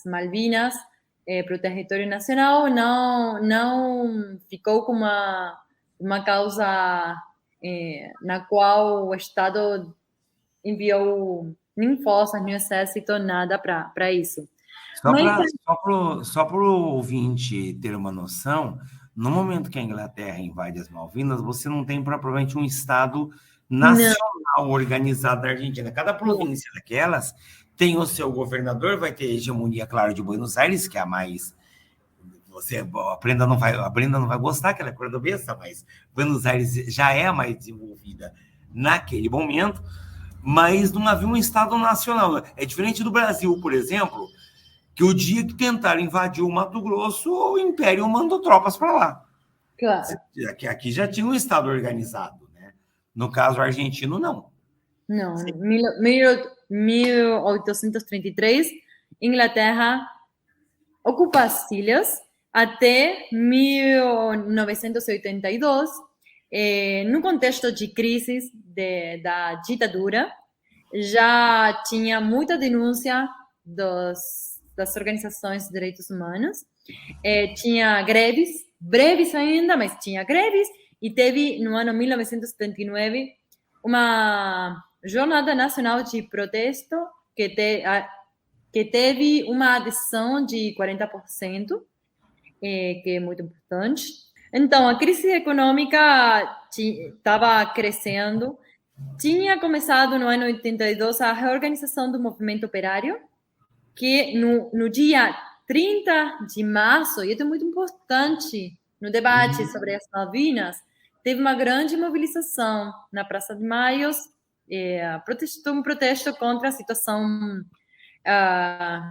Malvinas para o território nacional, não ficou como uma causa na qual o Estado enviou nem forças, nem exército, nada para isso. Só para o ouvinte ter uma noção, no momento que a Inglaterra invade as Malvinas, você não tem propriamente um Estado nacional organizado da Argentina. Cada província daquelas tem o seu governador, vai ter hegemonia, claro, de Buenos Aires, que é a mais... A Brenda não vai gostar, que ela é cordobesa, mas Buenos Aires já é a mais desenvolvida naquele momento, mas não havia um Estado nacional. É diferente do Brasil, por exemplo, que o dia que tentaram invadir o Mato Grosso, o Império mandou tropas para lá. Claro. Aqui já tinha um Estado organizado, né? No caso argentino, não. Não, em 1833, Inglaterra ocupa as ilhas até 1982, no contexto de crise da ditadura. Já tinha muita denúncia das organizações de direitos humanos, tinha greves, breves ainda, mas tinha greves, e teve, no ano 1979, uma jornada nacional de protesto que teve uma adesão de 40%, que é muito importante. Então, a crise econômica estava crescendo. Tinha começado no ano 82 a reorganização do movimento operário, que no dia 30 de março, e isso é muito importante no debate sobre as Malvinas, teve uma grande mobilização na Praça de Maio, um protesto contra a situação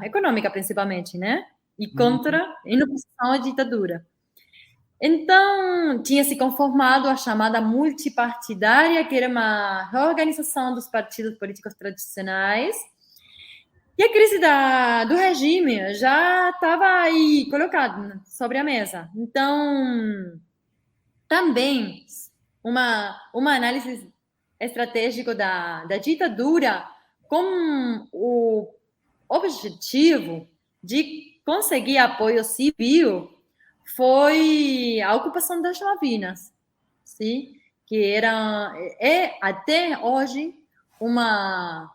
econômica, principalmente, né? e em oposição à ditadura. Então, tinha se conformado a chamada multipartidária, que era uma reorganização dos partidos políticos tradicionais. E a crise do regime já estava aí colocada sobre a mesa. Então, também uma análise estratégica da ditadura com o objetivo de conseguir apoio civil foi a ocupação das Malvinas, sim? Que é até hoje uma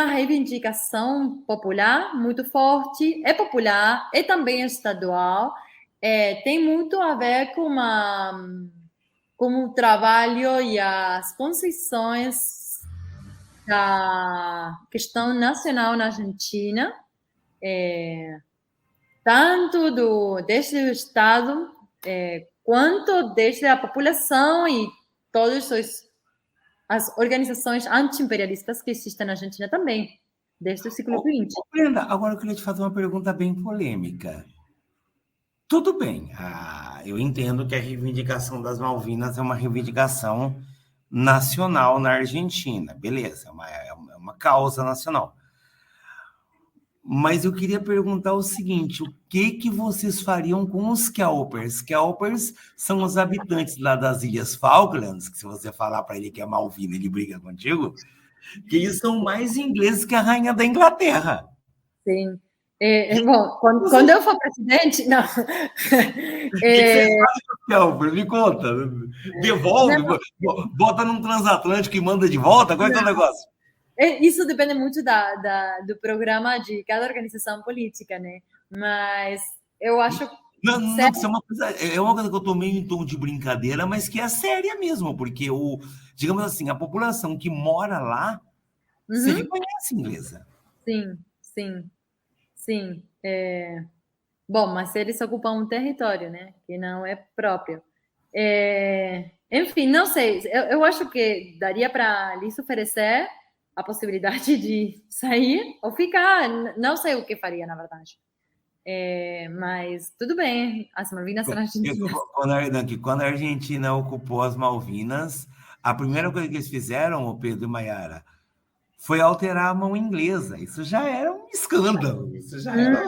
reivindicação popular muito forte, é popular, é também estadual, tem muito a ver com o trabalho e as concessões da questão nacional na Argentina, tanto desde o Estado quanto desde a população e todas as organizações anti-imperialistas que existem na Argentina também, desde o século XX. Brenda, agora eu queria te fazer uma pergunta bem polêmica. Tudo bem, eu entendo que a reivindicação das Malvinas é uma reivindicação nacional na Argentina, beleza, é uma causa nacional. Mas eu queria perguntar o seguinte, o que vocês fariam com os Kelpers? Kelpers são os habitantes lá das Ilhas Falklands, que se você falar para ele que é Malvina, ele briga contigo, que eles são mais ingleses que a rainha da Inglaterra. Sim. Bom, quando eu for presidente, não. O que você faz com o Kelper? Me conta. Devolve, bota num transatlântico e manda de volta? Qual é que é o negócio? Isso depende muito do programa de cada organização política, né? Mas eu acho... Não, isso é uma coisa que eu estou meio em tom de brincadeira, mas que é séria mesmo, porque, digamos assim, a população que mora lá se reconhece inglesa. Sim. Bom, mas eles ocupam um território, né? Que não é próprio. Enfim, não sei. Eu acho que daria para lhes oferecer a possibilidade de sair ou ficar. Não sei o que faria, na verdade. Mas tudo bem, as Malvinas são argentinas. Quando a Argentina ocupou as Malvinas, a primeira coisa que eles fizeram, o Pedro e Maiara, foi alterar a mão inglesa. Isso já era um escândalo. Isso já era...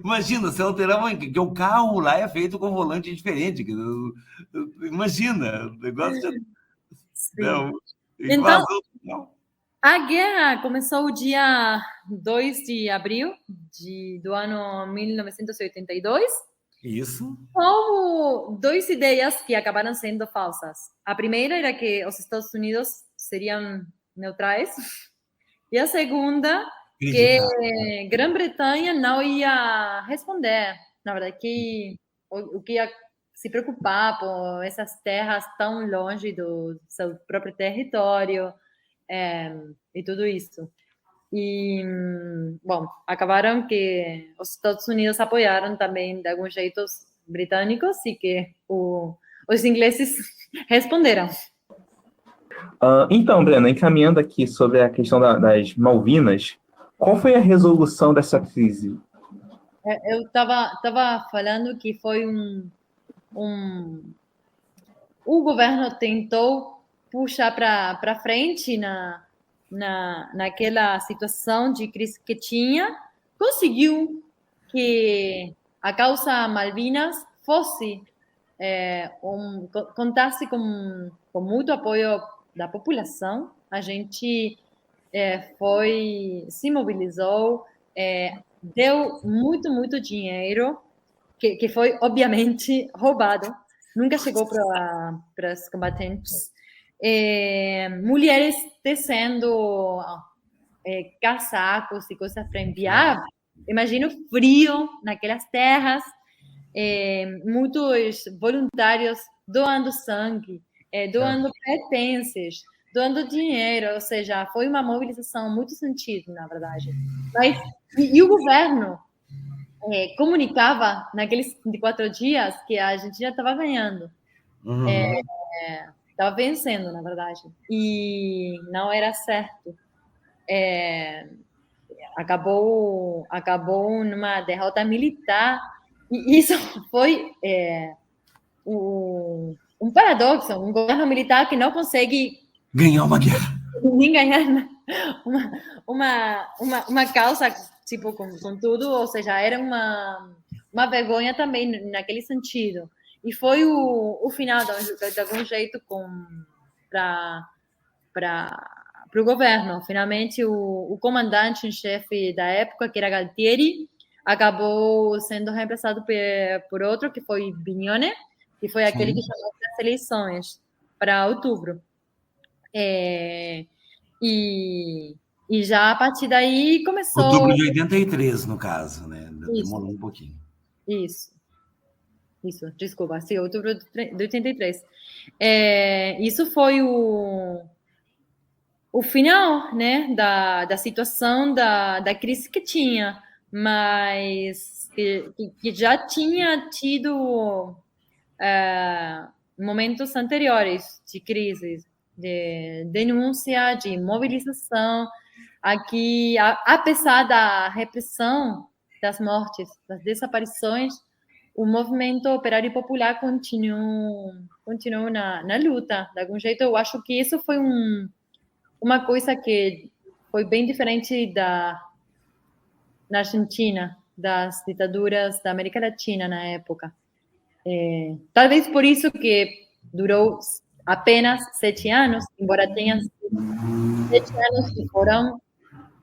Imagina, você alterar a mão, que o carro lá é feito com volante diferente. Imagina, o negócio já... Não, então, a guerra começou o dia 2 de abril do ano 1982. Isso. Houve duas ideias que acabaram sendo falsas. A primeira era que os Estados Unidos seriam neutrais. E a segunda, que Grã-Bretanha não ia responder. Na verdade, que o que ia se preocupar por essas terras tão longe do seu próprio território e tudo isso. E, bom, acabaram que os Estados Unidos apoiaram também, de algum jeito, os britânicos e que os ingleses responderam. Então, Brena, encaminhando aqui sobre a questão das Malvinas, qual foi a resolução dessa crise? Eu estava falando que foi o governo tentou puxar para frente naquela situação de crise que tinha, conseguiu que a causa Malvinas fosse contasse com muito apoio da população. A gente se mobilizou, deu muito dinheiro, que foi, obviamente, roubado. Nunca chegou para os combatentes. Mulheres tecendo casacos e coisas para enviar. Imagina o frio naquelas terras. Muitos voluntários doando sangue, doando pertences, doando dinheiro, ou seja, foi uma mobilização muito sentido, na verdade. Mas, e o governo comunicava naqueles 24 dias que a Argentina estava ganhando. Estava vencendo, na verdade. E não era certo. acabou numa derrota militar, e isso foi um paradoxo, um governo militar que não consegue Ganhar uma guerra. nem ganhar uma causa, tipo, com tudo, ou seja, era uma vergonha também naquele sentido. E foi o final, de algum jeito, para o governo. Finalmente, o comandante em chefe da época, que era Galtieri, acabou sendo reemplaçado por outro, que foi Vignone, que foi aquele que chamou as eleições para outubro. E já a partir daí começou... Outubro de 83, no caso, né? Demorou um pouquinho. Isso, desculpa. Sim, outubro de 83. Isso foi o final, né, da situação da crise que tinha, mas que já tinha tido momentos anteriores de crise, de denúncia, de mobilização. Aqui, apesar da repressão das mortes, das desaparições, o movimento operário popular continuou na luta. De algum jeito, eu acho que isso foi uma coisa que foi bem diferente na Argentina, das ditaduras da América Latina na época. Talvez por isso que durou apenas 7 anos, embora tenha 7 anos que foram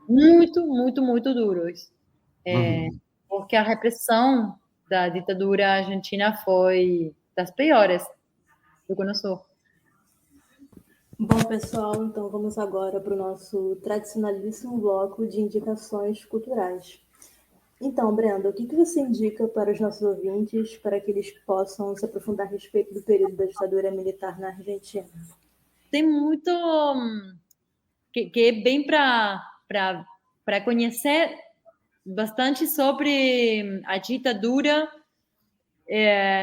muito, muito, muito duros. Porque a repressão da ditadura argentina foi das piores do que eu sou. Bom, pessoal, então vamos agora para o nosso tradicionalíssimo bloco de indicações culturais. Então, Brenda, o que você indica para os nossos ouvintes para que eles possam se aprofundar a respeito do período da ditadura militar na Argentina? Tem muito que é bem para conhecer bastante sobre a ditadura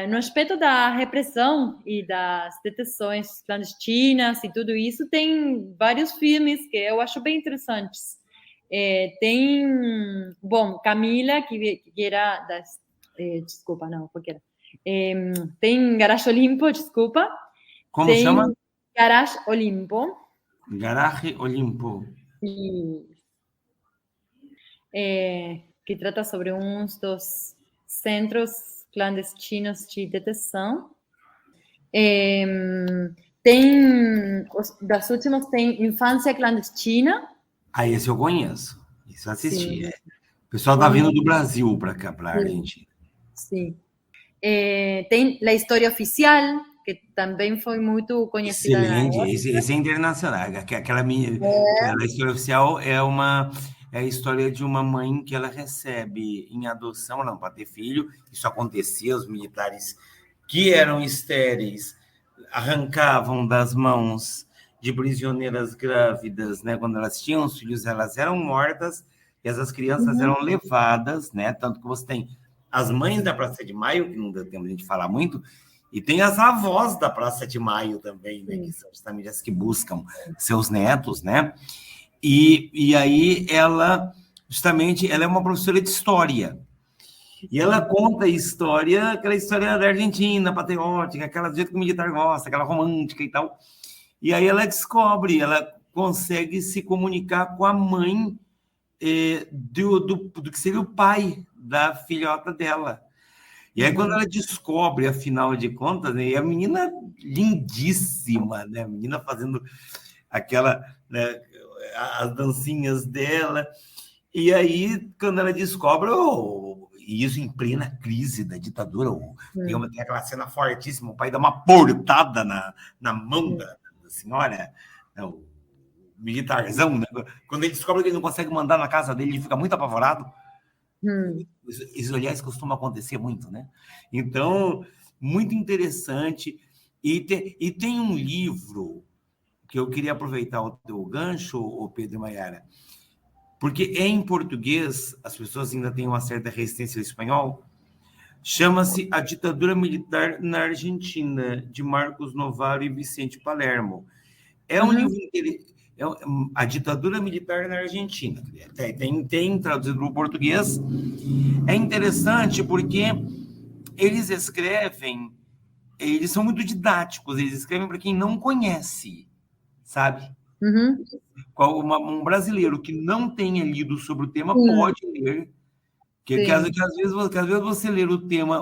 no aspecto da repressão e das detenções clandestinas e tudo isso. Tem vários filmes que eu acho bem interessantes. Tem, bom, Camila, que era das... desculpa, não, porque era. Tem Garage Olimpo, desculpa. Como chama? Garage Olimpo. Garage Olimpo. Que trata sobre uns dos centros clandestinos de detenção. Das últimas tem Infância Clandestina. Esse eu conheço. Isso eu assisti. O pessoal tá vindo do Brasil para cá, para a Argentina. Sim. Tem La História Oficial, que também foi muito conhecida. Excelente. Esse é internacional. Aquela História Oficial é a história de uma mãe que ela recebe em adoção, não, para ter filho. Isso acontecia, os militares que eram estéreis arrancavam das mãos de prisioneiras grávidas, né? Quando elas tinham os filhos, elas eram mortas e essas crianças eram levadas, né? Tanto que você tem as mães da Praça de Maio, que não deu tempo de a gente falar muito, e tem as avós da Praça de Maio também, né? Que são as famílias que buscam seus netos, né? E aí ela é uma professora de história. E ela conta a história, aquela história da Argentina, patriótica, aquela do jeito que o militar gosta, aquela romântica e tal. E aí ela consegue se comunicar com a mãe do que seria o pai da filhota dela. E aí quando ela descobre, afinal de contas, né, e a menina lindíssima, né, a menina fazendo aquela, né, as dancinhas dela, e aí quando ela descobre, e isso em plena crise da ditadura, tem aquela cena fortíssima, o pai dá uma portada na mão da senhora, né, o militarzão, né? Quando ele descobre que ele não consegue mandar na casa dele, ele fica muito apavorado. Isso, aliás, costuma acontecer muito, né? Então, muito interessante. E tem um livro que eu queria aproveitar o teu gancho, o Pedro e Maiara, porque em português, as pessoas ainda têm uma certa resistência ao espanhol, chama-se A Ditadura Militar na Argentina, de Marcos Novaro e Vicente Palermo. É um livro a ditadura militar na Argentina. Tem traduzido para o português. É interessante porque eles são muito didáticos, eles escrevem para quem não conhece, sabe? Uhum. Um brasileiro que não tenha lido sobre o tema Sim. pode ler, que Sim. às vezes você ler o tema,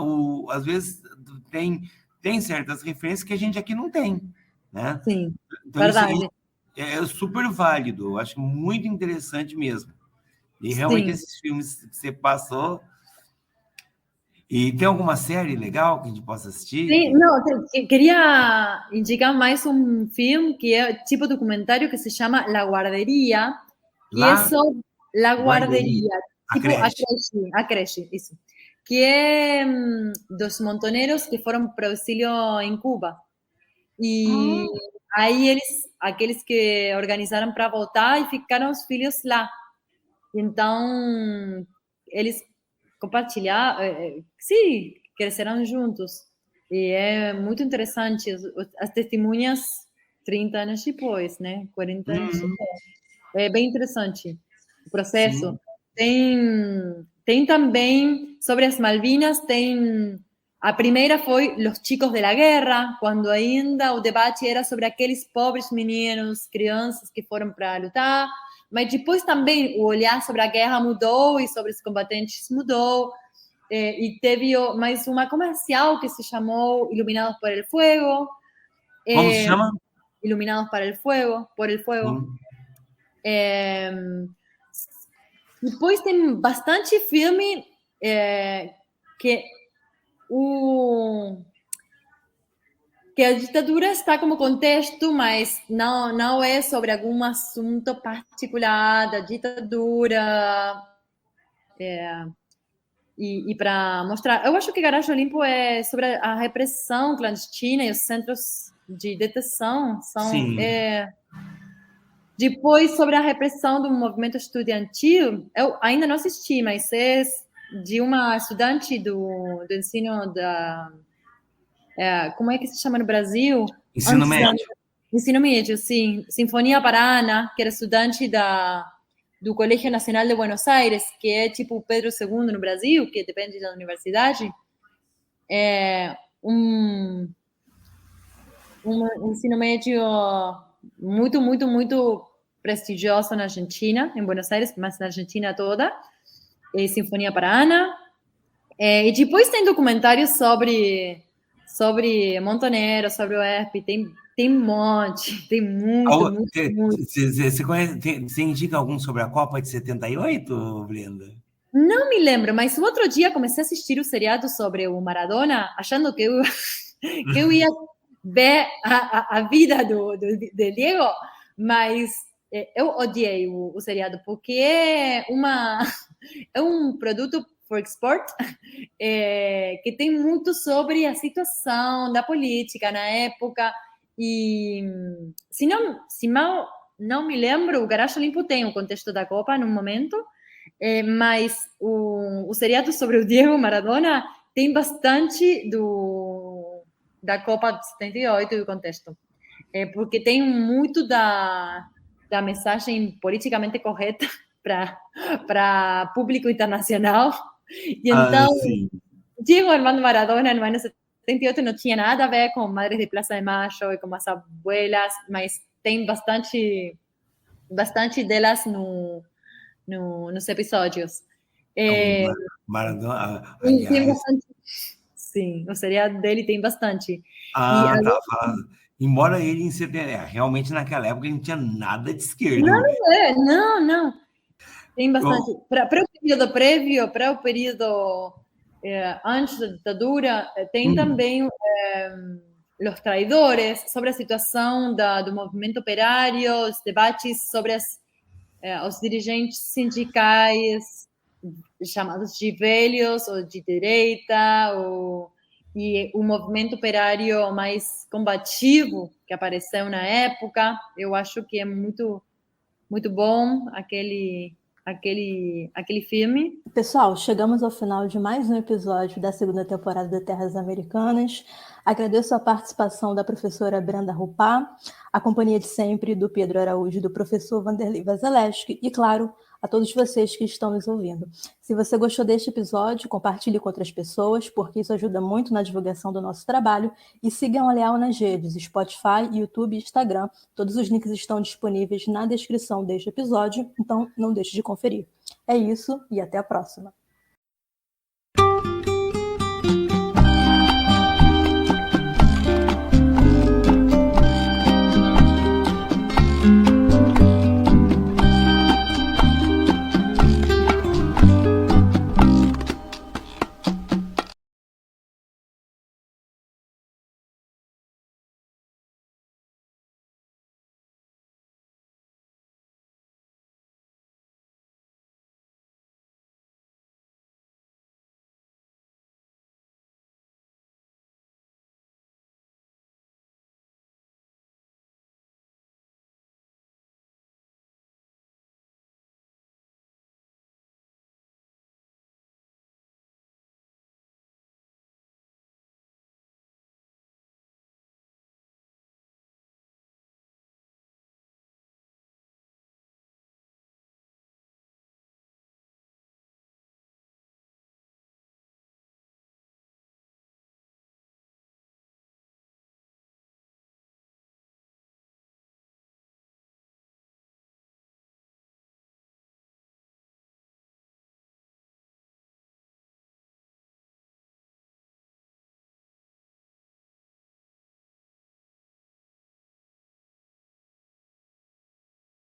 às vezes tem certas referências que a gente aqui não tem, né? Sim, Então, verdade. isso é super válido, eu acho muito interessante mesmo. E realmente Sim. esses filmes que você passou... E tem alguma série legal que a gente possa assistir? Sim, não, queria indicar mais um filme que é tipo documentário que se chama La Guarderia, que é sobre La Guarderia, tipo a creche, isso. Que é dos montoneros que foram para o exílio em Cuba. E aí aqueles que organizaram para voltar e ficaram os filhos lá. Então, eles compartilhar, sim, crescerão juntos. E é muito interessante as testemunhas 30 anos depois, né? 40 anos depois. É bem interessante o processo. Sim. Tem também, sobre as Malvinas, a primeira foi Los Chicos de la Guerra, quando ainda o debate era sobre aqueles pobres meninos, crianças que foram para lutar, mas depois também o olhar sobre a guerra mudou e sobre os combatentes mudou. E teve mais uma comercial que se chamou Iluminados por el Fuego. Como se chama? Iluminados por el Fuego. Depois tem bastante filme que a ditadura está como contexto, mas não é sobre algum assunto particular da ditadura. E para mostrar, eu acho que Garagem Limpo é sobre a repressão clandestina e os centros de detenção. Depois, sobre a repressão do movimento estudantil, eu ainda não assisti, mas é de uma estudante do ensino como é que se chama no Brasil? Ensino médio. Ensino médio, sim. Sinfonia Paraná, que era estudante do Colégio Nacional de Buenos Aires, que é tipo Pedro II no Brasil, que depende da universidade. É um ensino médio muito, muito, muito prestigioso na Argentina, em Buenos Aires, mas na Argentina toda. Sinfonia Paraná. E depois tem documentários sobre Montoneros, sobre o ERP, tem um monte, tem muito. Você indica algum sobre a Copa de 78, Brenda? Não me lembro, mas o outro dia comecei a assistir o seriado sobre o Maradona, achando que eu ia ver a vida do Diego, mas eu odiei o seriado, porque é um produto for export, que tem muito sobre a situação da política na época, e se mal não me lembro, o Garagem Limpo tem o contexto da Copa num momento, mas o seriado sobre o Diego Maradona tem bastante da Copa de 78 e o contexto, porque tem muito da mensagem politicamente correta para público internacional. E então, Diego Armando Maradona, no ano 78, não tinha nada a ver com Madres de Plaza de Mayo e com as abuelas, mas tem bastante delas nos episódios. Maradona, tem bastante, sim, o seriado dele tem bastante. Embora ele em 70, realmente naquela época ele não tinha nada de esquerda. Não. Tem bastante. Para o período prévio, para o período antes da ditadura, tem também Los Traidores, sobre a situação do movimento operário, os debates sobre os dirigentes sindicais chamados de velhos ou de direita, e o movimento operário mais combativo que apareceu na época. Eu acho que é muito, muito bom aquele filme. Pessoal, chegamos ao final de mais um episódio da segunda temporada da Terras Americanas. Agradeço a participação da professora Brenda Rupá, a companhia de sempre do Pedro Araújo e do professor Vanderlei Vazaleschi e, claro, a todos vocês que estão nos ouvindo. Se você gostou deste episódio, compartilhe com outras pessoas, porque isso ajuda muito na divulgação do nosso trabalho, e sigam a Leal nas redes Spotify, YouTube e Instagram. Todos os links estão disponíveis na descrição deste episódio, então não deixe de conferir. É isso e até a próxima.